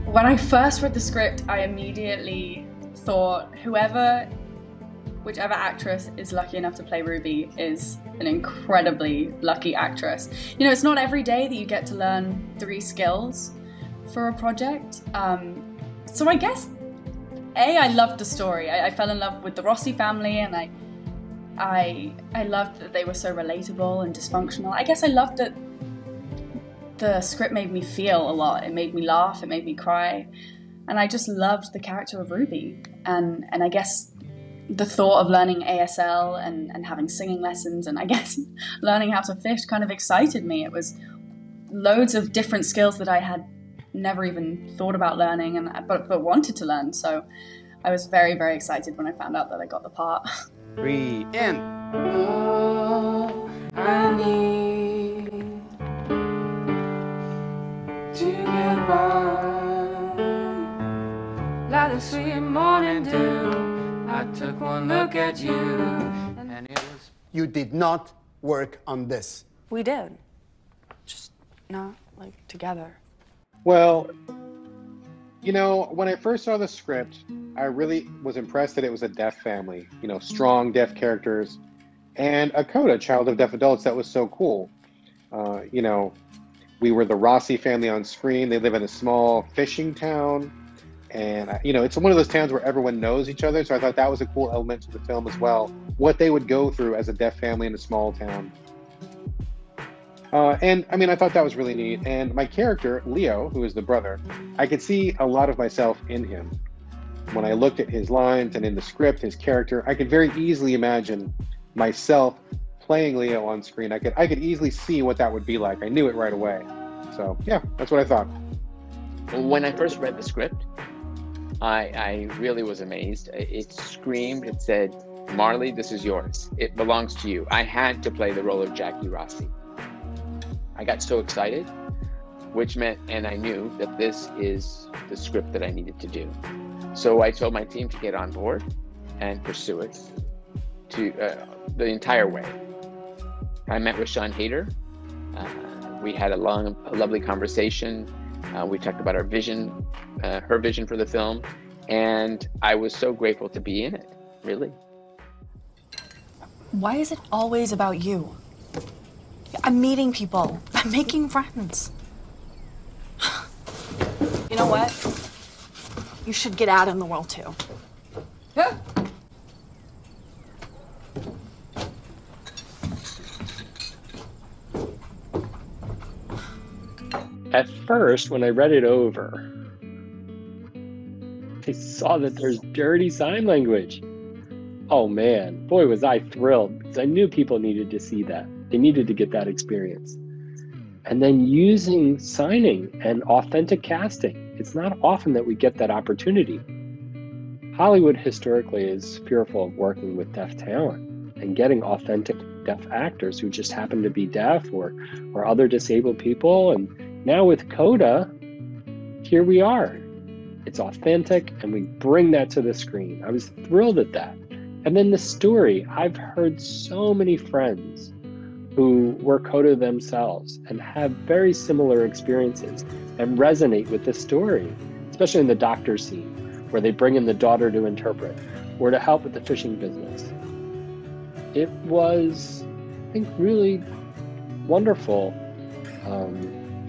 When I first read the script, I immediately thought whichever actress is lucky enough to play Ruby is an incredibly lucky actress. You know, it's not every day that you get to learn 3 skills for a project. So I guess, I loved the story. I fell in love with the Rossi family, and I loved that they were so relatable and dysfunctional. I guess I loved that the script made me feel a lot. It made me laugh, it made me cry. And I just loved the character of Ruby. And I guess the thought of learning ASL and having singing lessons and I guess learning how to fish kind of excited me. It was loads of different skills that I had never even thought about learning but wanted to learn. So I was very, very excited when I found out that I got the part. 3, and All I need to get by, like the sweet morning dew. I took one look at you, and it was. You did not work on this. We did. Just not, like, together. Well, you know, when I first saw the script, I really was impressed that it was a deaf family. You know, strong deaf characters, and a Coda, child of deaf adults. That was so cool. You know, we were the Rossi family on screen. They live in a small fishing town. And, you know, it's one of those towns where everyone knows each other. So I thought that was a cool element to the film as well. What they would go through as a deaf family in a small town. And, I mean, I thought that was really neat. And my character, Leo, who is the brother, I could see a lot of myself in him. When I looked at his lines and in the script, his character, I could very easily imagine myself playing Leo on screen. I could easily see what that would be like. I knew it right away. So, yeah, that's what I thought. When I first read the script, I really was amazed. It screamed, it said, Marlee, this is yours. It belongs to you. I had to play the role of Jackie Rossi. I got so excited, which meant, and I knew that this is the script that I needed to do. So I told my team to get on board and pursue it to the entire way. I met with Sian Heder. We had a lovely conversation. We talked about our vision, her vision for the film, and I was so grateful to be in it, really. Why is it always about you? I'm meeting people. I'm making friends. You know what? You should get out in the world too. At first, when I read it over, I saw that there's dirty sign language. Oh man, boy was I thrilled, because I knew people needed to see that. They needed to get that experience. And then using signing and authentic casting. It's not often that we get that opportunity. Hollywood historically is fearful of working with deaf talent and getting authentic deaf actors who just happen to be deaf or other disabled people. And now with Coda, here we are. It's authentic and we bring that to the screen. I was thrilled at that. And then the story, I've heard so many friends who were Coda themselves and have very similar experiences and resonate with the story, especially in the doctor scene where they bring in the daughter to interpret or to help with the fishing business. It was, I think, really wonderful,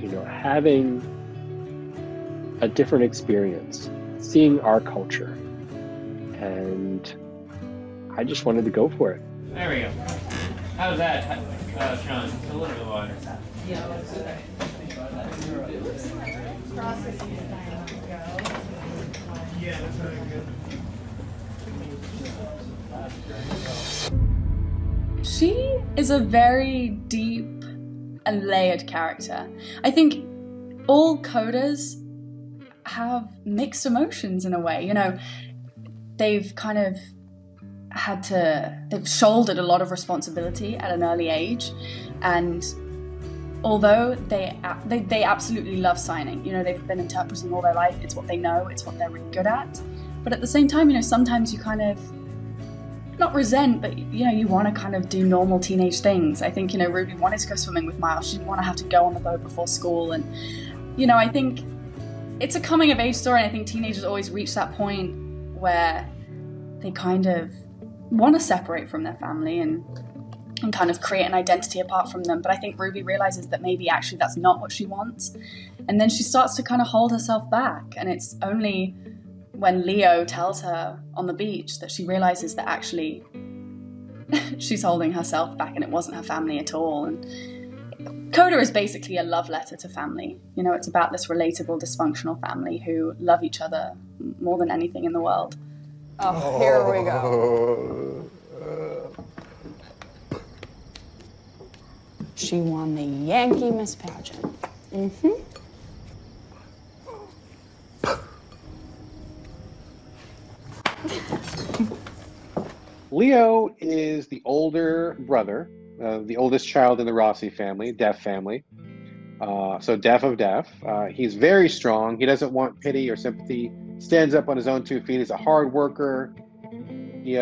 you know, having a different experience, seeing our culture, and I just wanted to go for it. There we go. How's that, Sean? It's a little bit water. Yeah, let's do that. Yeah, that's very good. She is a very deep and layered character. I think all coders have mixed emotions in a way. You know, they've kind of they've shouldered a lot of responsibility at an early age, and although they absolutely love signing, you know, they've been interpreting all their life, it's what they know, it's what they're really good at, but at the same time, you know, sometimes you kind of not resent, but you know, you want to kind of do normal teenage things. I think, you know, Ruby wanted to go swimming with Miles. She didn't want to have to go on the boat before school, and you know, I think it's a coming of age story, and I think teenagers always reach that point where they kind of want to separate from their family and kind of create an identity apart from them. But I think Ruby realizes that maybe actually that's not what she wants, and then she starts to kind of hold herself back, and it's only when Leo tells her on the beach that she realizes that actually she's holding herself back and it wasn't her family at all. And Coda is basically a love letter to family. You know, it's about this relatable, dysfunctional family who love each other more than anything in the world. Oh, here we go. She won the Yankee Miss Pageant. Mm-hmm. Leo is the older brother, the oldest child in the Rossi family, deaf family. So deaf of deaf. He's very strong. He doesn't want pity or sympathy. Stands up on his own 2 feet. He's a hard worker. He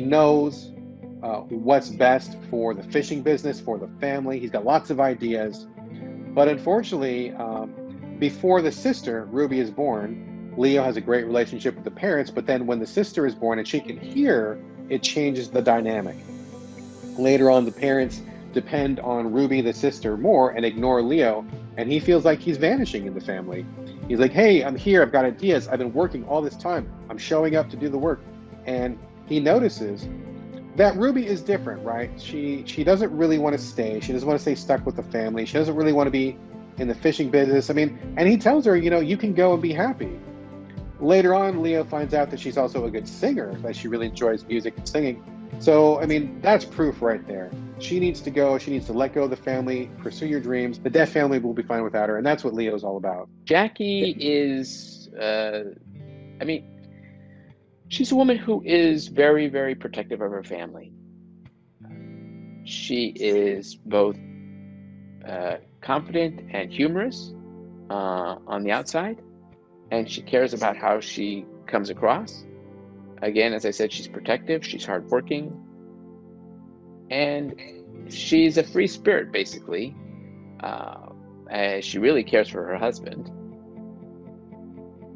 knows what's best for the fishing business, for the family. He's got lots of ideas. But unfortunately, before the sister, Ruby, is born, Leo has a great relationship with the parents, but then when the sister is born and she can hear, it changes the dynamic. Later on, the parents depend on Ruby, the sister, more and ignore Leo, and he feels like he's vanishing in the family. He's like, hey, I'm here, I've got ideas, I've been working all this time, I'm showing up to do the work. And he notices that Ruby is different, right? She doesn't really want to stay. She doesn't want to stay stuck with the family. She doesn't really want to be in the fishing business. I mean, and he tells her, you know, you can go and be happy. Later on, Leo finds out that she's also a good singer, that she really enjoys music and singing. So, I mean, that's proof right there. She needs to go. She needs to let go of the family, pursue your dreams. The deaf family will be fine without her, and that's what Leo's all about. Jackie is, she's a woman who is very, very protective of her family. She is both confident and humorous on the outside, and she cares about how she comes across. Again, as I said, she's protective, she's hardworking, and she's a free spirit, basically. She really cares for her husband,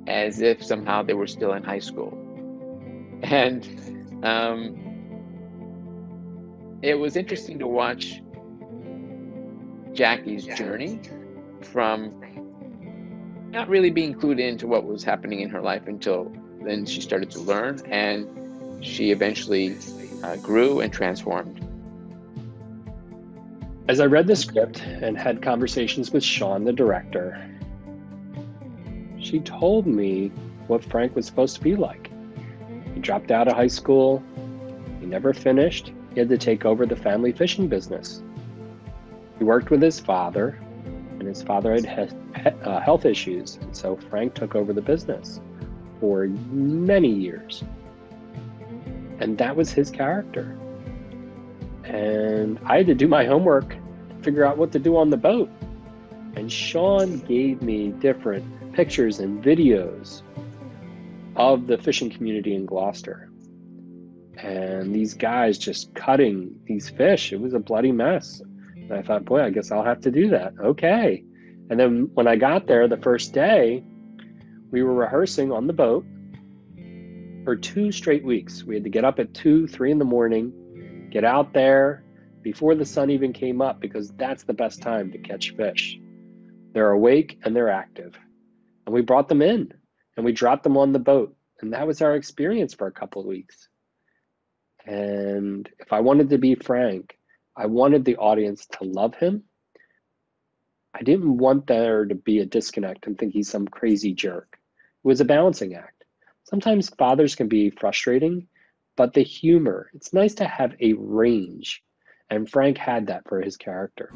as if somehow they were still in high school. And it was interesting to watch Jackie's journey from not really being clued into what was happening in her life until then she started to learn, and she eventually grew and transformed. As I read the script and had conversations with Sean, the director, she told me what Frank was supposed to be like. He dropped out of high school. He never finished. He had to take over the family fishing business. He worked with his father, and his father had health issues, and so Frank took over the business for many years. And that was his character. And I had to do my homework to figure out what to do on the boat. And Sean gave me different pictures and videos of the fishing community in Gloucester. And these guys just cutting these fish. It was a bloody mess. And I thought, boy, I guess I'll have to do that. Okay. And then when I got there the first day, we were rehearsing on the boat for 2 straight weeks. We had to get up at 2, 3 in the morning, get out there before the sun even came up, because that's the best time to catch fish. They're awake and they're active. And we brought them in and we dropped them on the boat. And that was our experience for a couple of weeks. And if I wanted to be Frank, I wanted the audience to love him. I didn't want there to be a disconnect and think he's some crazy jerk. It was a balancing act. Sometimes fathers can be frustrating, but the humor, it's nice to have a range And Frank had that for his character.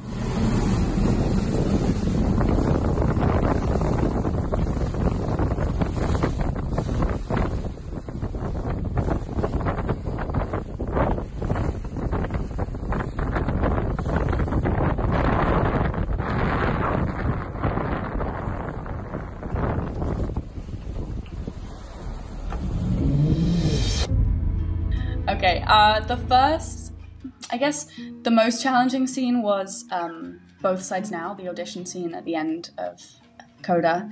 Okay, the first, I guess the most challenging scene was Both Sides Now, the audition scene at the end of Coda.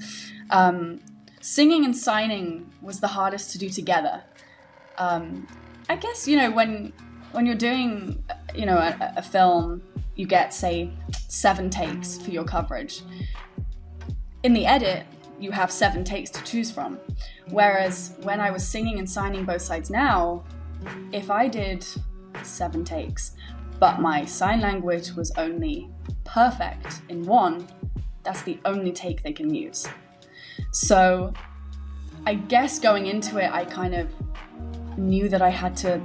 Singing and signing was the hardest to do together. I guess, you know, when you're doing, you know, a film, you get, say, 7 takes for your coverage. In the edit, you have 7 takes to choose from. Whereas when I was singing and signing Both Sides Now, if I did 7 takes, but my sign language was only perfect in 1, that's the only take they can use. So I guess going into it, I kind of knew that I had to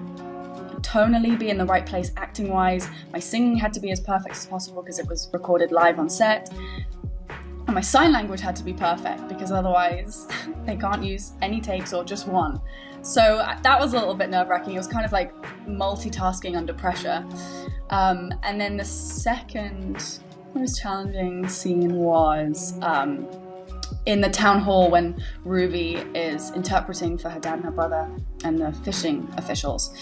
tonally be in the right place acting-wise. My singing had to be as perfect as possible because it was recorded live on set. And my sign language had to be perfect because otherwise they can't use any takes or just 1. So that was a little bit nerve-wracking. It was kind of like multitasking under pressure. And then the second most challenging scene was in the town hall when Ruby is interpreting for her dad and her brother and the fishing officials.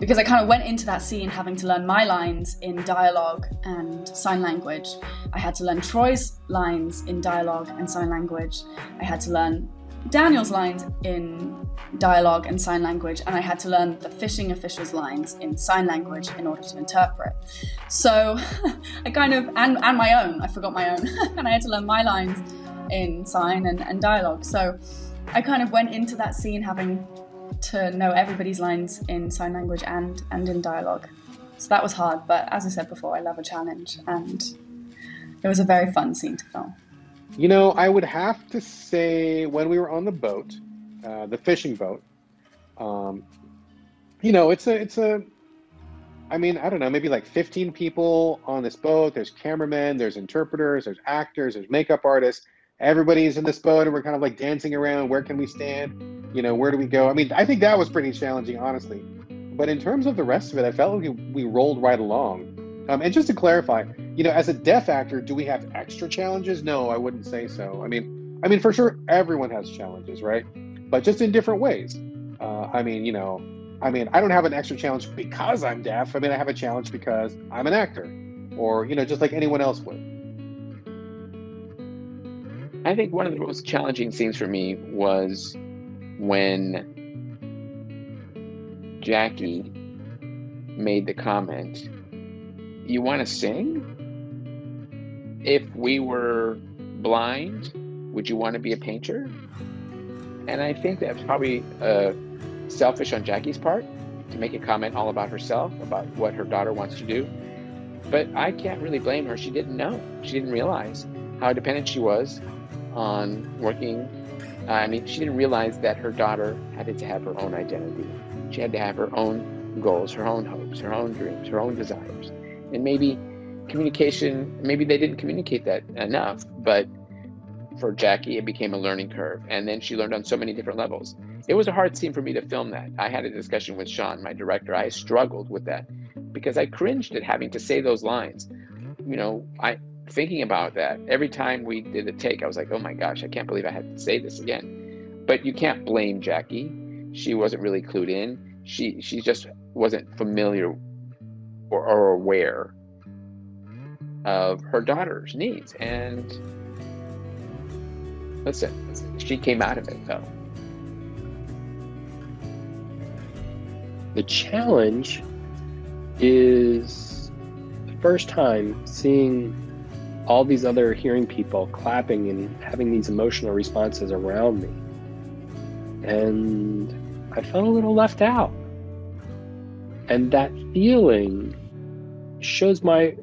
Because I kind of went into that scene having to learn my lines in dialogue and sign language. I had to learn Troy's lines in dialogue and sign language. I had to learn Daniel's lines in dialogue and sign language, and I had to learn the fishing officials' lines in sign language in order to interpret. So I kind of, and my own, I forgot my own, and I had to learn my lines in sign and dialogue. So I kind of went into that scene having to know everybody's lines in sign language and in dialogue. So that was hard, but as I said before, I love a challenge, and it was a very fun scene to film. You know, I would have to say when we were on the boat, the fishing boat, you know, it's a, I mean, I don't know, maybe like 15 people on this boat. There's cameramen, there's interpreters, there's actors, there's makeup artists. Everybody's in this boat and we're kind of like dancing around. Where can we stand? You know, where do we go? I mean, I think that was pretty challenging, honestly. But in terms of the rest of it, I felt like we rolled right along. And just to clarify, you know, as a deaf actor, do we have extra challenges? No, I wouldn't say so. I mean, for sure, everyone has challenges, right? But just in different ways. I mean, you know, I don't have an extra challenge because I'm deaf. I mean, I have a challenge because I'm an actor, or, you know, just like anyone else would. I think one of the most challenging scenes for me was when Jackie made the comment, "You want to sing? If we were blind, would you want to be a painter?" And I think that's probably selfish on Jackie's part to make a comment all about herself, about what her daughter wants to do. But I can't really blame her. She didn't know. She didn't realize how dependent she was on working. I mean, she didn't realize that her daughter had to have her own identity. She had to have her own goals, her own hopes, her own dreams, her own desires. And maybe communication, maybe they didn't communicate that enough, but for Jackie, it became a learning curve. And then she learned on so many different levels. It was a hard scene for me to film that. I had a discussion with Sean, my director. I struggled with that because I cringed at having to say those lines. You know, thinking about that, every time we did a take, I was like, oh my gosh, I can't believe I had to say this again. But you can't blame Jackie. She wasn't really clued in. She just wasn't familiar or aware of her daughter's needs. And listen, she came out of it though. The challenge is the first time seeing all these other hearing people clapping and having these emotional responses around me. And I felt a little left out. And that feeling shows my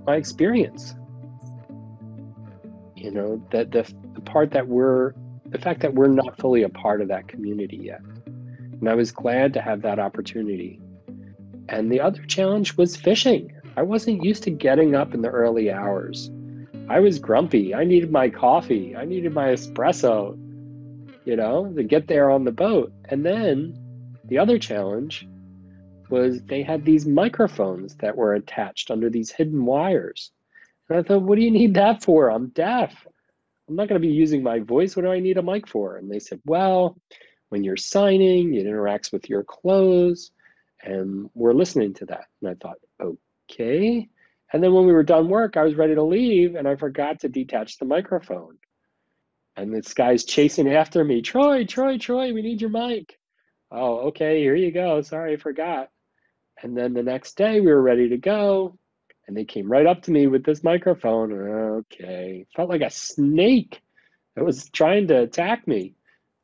experience. You know, that the fact that we're not fully a part of that community yet. And I was glad to have that opportunity And the other challenge was fishing. I wasn't used to getting up in the early hours. I was grumpy. I needed my coffee. I needed my espresso, to get there on the boat. And then the other challenge was they had these microphones that were attached under these hidden wires. And I thought, what do you need that for? I'm deaf. I'm not going to be using my voice. What do I need a mic for? And they said, well, when you're signing, it interacts with your clothes, and we're listening to that. And I thought, okay. And then when we were done work, I was ready to leave, and I forgot to detach the microphone. And this guy's chasing after me. Troy, we need your mic. Oh, okay, here you go. Sorry, I forgot. And then the next day we were ready to go, and they came right up to me with this microphone. Okay, felt like a snake that was trying to attack me.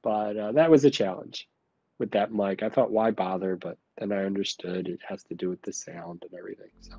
But that was a challenge with that mic. I thought, why bother? But then I understood it has to do with the sound and everything. So